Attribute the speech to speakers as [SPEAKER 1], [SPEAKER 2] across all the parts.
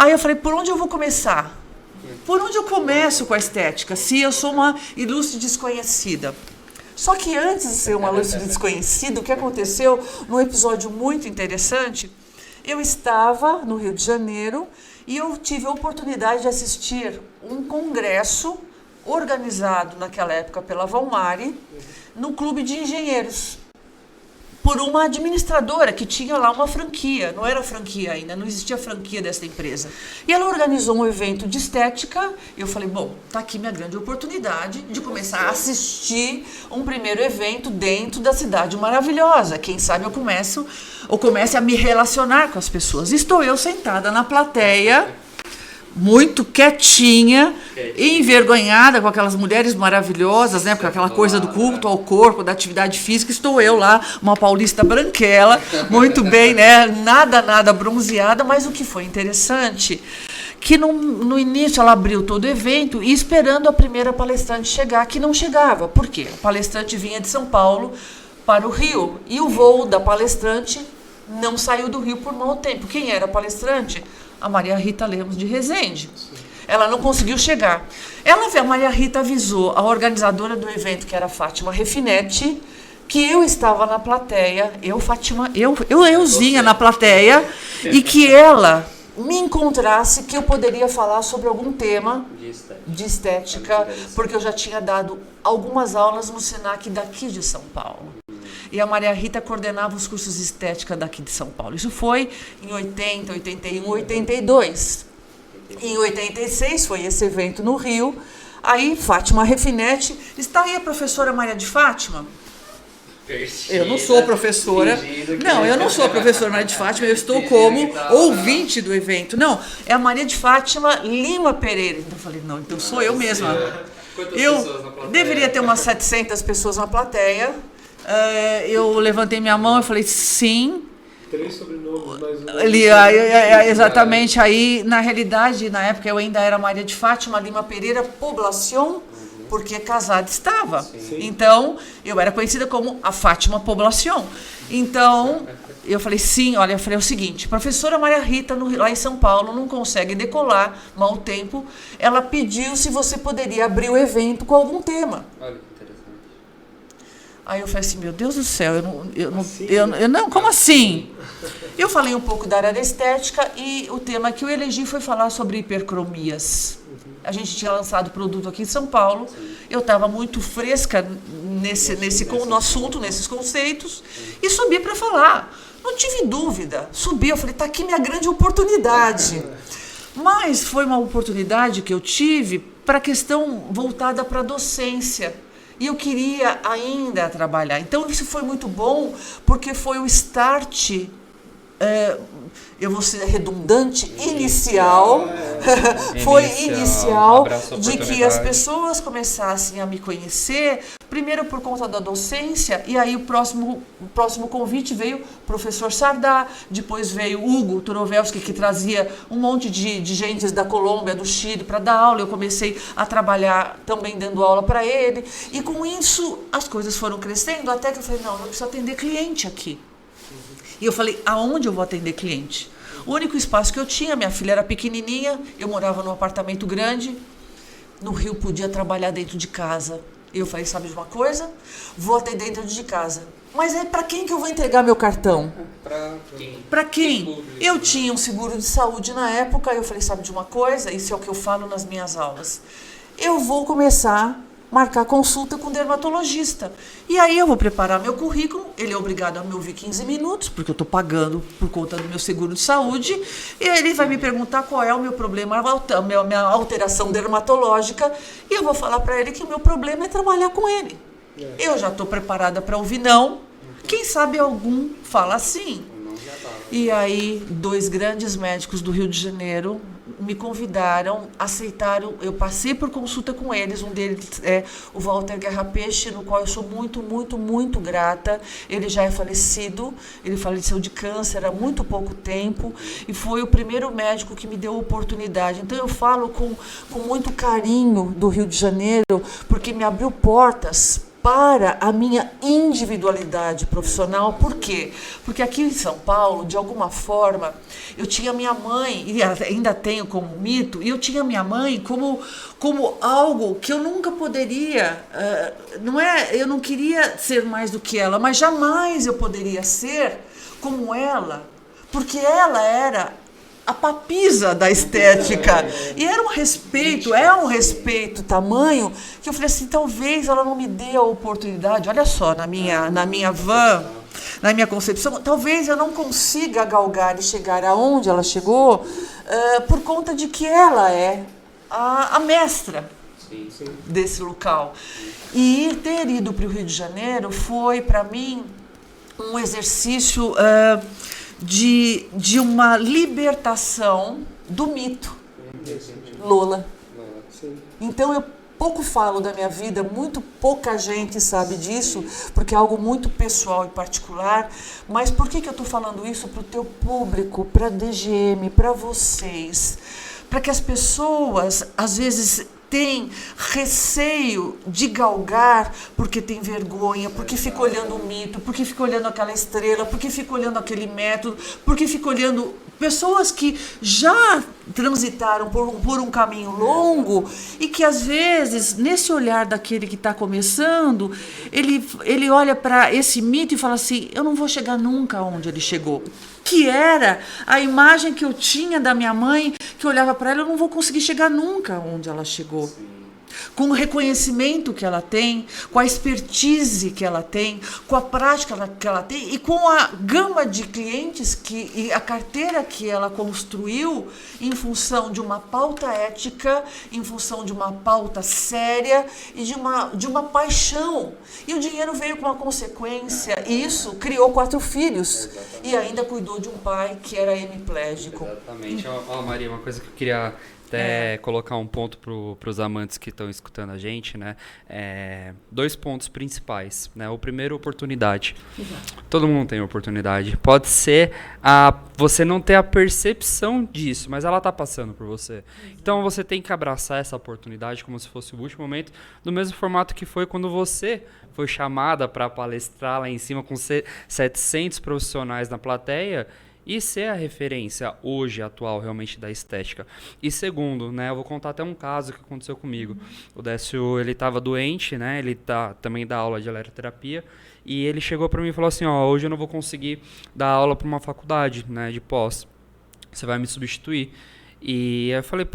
[SPEAKER 1] Aí eu falei, por onde eu vou começar? Por onde eu começo com a estética, se eu sou uma ilustre desconhecida? Só que antes de ser uma ilustre desconhecida, o que aconteceu num episódio muito interessante, eu estava no Rio de Janeiro e eu tive a oportunidade de assistir um congresso organizado naquela época pela Valmari, no Clube de Engenheiros, por uma administradora que tinha lá uma franquia, não era franquia ainda, não existia franquia dessa empresa. E ela organizou um evento de estética, e eu falei, bom, tá aqui minha grande oportunidade de começar a assistir um primeiro evento dentro da cidade maravilhosa. Quem sabe eu comece a me relacionar com as pessoas. Estou eu sentada na plateia, muito quietinha, envergonhada com aquelas mulheres maravilhosas, né? Com aquela coisa do culto ao corpo, da atividade física. Estou eu lá, uma paulista branquela, muito bem, né? Nada bronzeada, mas o que foi interessante, que no início ela abriu todo o evento e esperando a primeira palestrante chegar, que não chegava. Por quê? A palestrante vinha de São Paulo para o Rio e o voo da palestrante não saiu do Rio por mau tempo. Quem era a palestrante? A Maria Rita Lemos de Rezende. Ela não conseguiu chegar. A Maria Rita avisou a organizadora do evento, que era a Fátima Refinetti, que eu estava na plateia, euzinha na plateia, e que ela me encontrasse, que eu poderia falar sobre algum tema de estética, porque eu já tinha dado algumas aulas no SENAC daqui de São Paulo. E a Maria Rita coordenava os cursos de estética daqui de São Paulo. Isso foi em 80, 81, 82. Em 86 foi esse evento no Rio. Aí, Fátima Refinetti, está aí a professora Maria de Fátima? Eu não sou professora. Não, eu não sou a professora Maria de Fátima, eu estou como ouvinte do evento. Não, é a Maria de Fátima Lima Pereira. Então eu falei, não, então sou eu mesma. Eu deveria ter umas 700 pessoas na plateia. Eu levantei minha mão e falei, sim.
[SPEAKER 2] 3 sobrenomes, mais um.
[SPEAKER 1] Exatamente. Aí, na realidade, na época eu ainda era Maria de Fátima Lima Pereira Poblacion, porque casada estava.
[SPEAKER 2] Sim.
[SPEAKER 1] Então, eu era conhecida como a Fátima Poblacion. Então, eu falei, sim, olha, eu falei o seguinte, professora Maria Rita, lá em São Paulo, não consegue decolar, mau tempo. Ela pediu se você poderia abrir o evento com algum tema.
[SPEAKER 3] Olha que interessante.
[SPEAKER 1] Aí eu falei assim, meu Deus do céu, eu não, como assim? Eu falei um pouco da área da estética e o tema que eu elegi foi falar sobre hipercromias. A gente tinha lançado produto aqui em São Paulo, eu estava muito fresca no assunto, nesses conceitos, e subi para falar. Não tive dúvida, subi, eu falei, está aqui minha grande oportunidade. Mas foi uma oportunidade que eu tive para a questão voltada para a docência. E eu queria ainda trabalhar. Então, isso foi muito bom, porque foi o start, eu vou ser redundante, inicial, foi inicial de que as pessoas começassem a me conhecer, primeiro por conta da docência, e aí o próximo convite veio o professor Sardá, depois veio Hugo Turovelski, que trazia um monte de gente da Colômbia, do Chile, para dar aula. Eu comecei a trabalhar também dando aula para ele, e com isso as coisas foram crescendo, até que eu falei, não, eu preciso atender cliente aqui. E eu falei, aonde eu vou atender cliente? O único espaço que eu tinha, minha filha era pequenininha, eu morava num apartamento grande, no Rio podia trabalhar dentro de casa. Eu falei, sabe de uma coisa? Vou atender dentro de casa. Mas é para quem que eu vou entregar meu cartão? Para quem? Eu tinha um seguro de saúde na época, eu falei, sabe de uma coisa? Isso é o que eu falo nas minhas aulas. Eu vou começar marcar consulta com o dermatologista. E aí eu vou preparar meu currículo, ele é obrigado a me ouvir 15 minutos, porque eu estou pagando por conta do meu seguro de saúde, e ele vai me perguntar qual é o meu problema, a minha alteração dermatológica, e eu vou falar para ele que o meu problema é trabalhar com ele. Eu já estou preparada para ouvir não, quem sabe algum fala sim. E aí, 2 grandes médicos do Rio de Janeiro me convidaram, aceitaram, eu passei por consulta com eles, um deles é o Walter Guerra Peixe, no qual eu sou muito, muito, muito grata. Ele já é falecido, ele faleceu de câncer há muito pouco tempo, e foi o primeiro médico que me deu a oportunidade. Então eu falo com muito carinho do Rio de Janeiro, porque me abriu portas para a minha individualidade profissional. Por quê? Porque aqui em São Paulo, de alguma forma, eu tinha minha mãe, e ainda tenho como mito, e eu tinha minha mãe como algo que eu nunca poderia, eu não queria ser mais do que ela, mas jamais eu poderia ser como ela, porque ela era a papisa da estética. E era um respeito tamanho, que eu falei assim, talvez ela não me dê a oportunidade, olha só, na minha van, na minha concepção, talvez eu não consiga galgar e chegar aonde ela chegou, por conta de que ela é a mestra desse local. E ter ido para o Rio de Janeiro foi, para mim, um exercício de uma libertação do mito Lola. Então eu pouco falo da minha vida, muito pouca gente sabe disso, porque é algo muito pessoal e particular. Mas por que eu estou falando isso para o teu público, para a DGM, para vocês? Para que as pessoas, às vezes, tem receio de galgar porque tem vergonha, porque fica olhando o mito, porque fica olhando aquela estrela, porque fica olhando aquele método, porque fica olhando pessoas que já transitaram por um caminho longo e que, às vezes, nesse olhar daquele que está começando, ele olha para esse mito e fala assim, eu não vou chegar nunca onde ele chegou. Que era a imagem que eu tinha da minha mãe, que eu olhava para ela, eu não vou conseguir chegar nunca onde ela chegou. Com o reconhecimento que ela tem, com a expertise que ela tem, com a prática que ela tem e com a gama de clientes e a carteira que ela construiu em função de uma pauta ética, em função de uma pauta séria e de uma paixão. E o dinheiro veio com uma consequência, e isso criou 4 filhos. E ainda cuidou de um pai que era hemiplégico.
[SPEAKER 3] Exatamente. Maria, uma coisa que eu queria até colocar um ponto para os amantes que estão escutando a gente, né? 2 pontos principais, né? O primeiro, oportunidade. Todo mundo tem oportunidade. Pode ser você não ter a percepção disso, mas ela está passando por você. Então você tem que abraçar essa oportunidade como se fosse o último momento, do mesmo formato que foi quando você foi chamada para palestrar lá em cima com 700 profissionais na plateia, e ser a referência hoje, atual, realmente da estética. E segundo, né, eu vou contar até um caso que aconteceu comigo. O Décio, ele estava doente, né, ele também dá aula de eletroterapia, e ele chegou para mim e falou assim, hoje eu não vou conseguir dar aula para uma faculdade, né, de pós. Você vai me substituir. E aí eu falei,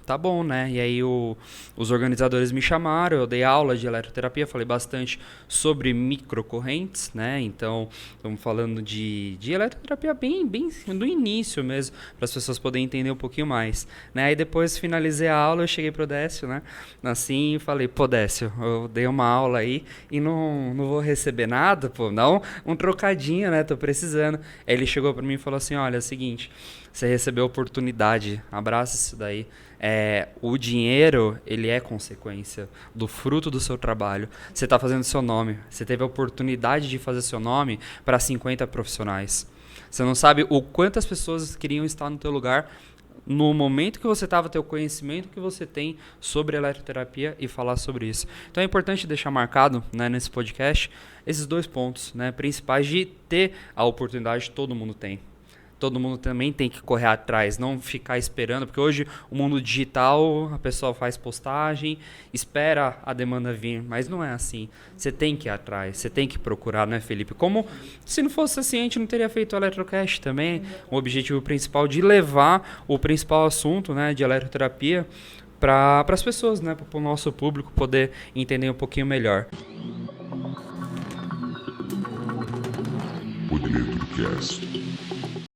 [SPEAKER 3] tá bom, né? E aí os organizadores me chamaram, eu dei aula de eletroterapia, falei bastante sobre microcorrentes, né? Então, estamos falando de eletroterapia bem do início mesmo, para as pessoas poderem entender um pouquinho mais, né? Aí depois finalizei a aula, eu cheguei pro Décio, né? Assim, e falei, Décio, eu dei uma aula aí e não vou receber nada, não, um trocadinho, né? Tô precisando. Aí ele chegou para mim e falou assim, olha, é o seguinte, você recebeu a oportunidade, abraça isso daí. O dinheiro, ele é consequência do fruto do seu trabalho. Você está fazendo seu nome. Você teve a oportunidade de fazer seu nome para 50 profissionais. Você não sabe o quantas pessoas queriam estar no teu lugar no momento que você estava, ter o conhecimento que você tem sobre eletroterapia e falar sobre isso. Então é importante deixar marcado, né, nesse podcast esses 2 pontos, né, principais de ter a oportunidade, todo mundo tem. Todo mundo também tem que correr atrás, não ficar esperando, porque hoje o mundo digital, a pessoa faz postagem, espera a demanda vir, mas não é assim. Você tem que ir atrás, você tem que procurar, né, Felipe? Como se não fosse assim, a gente não teria feito o Eletrocast também, o objetivo principal de levar o principal assunto, né, de eletroterapia para as pessoas, né, para o nosso público poder entender um pouquinho melhor.
[SPEAKER 4] O Eletrocast.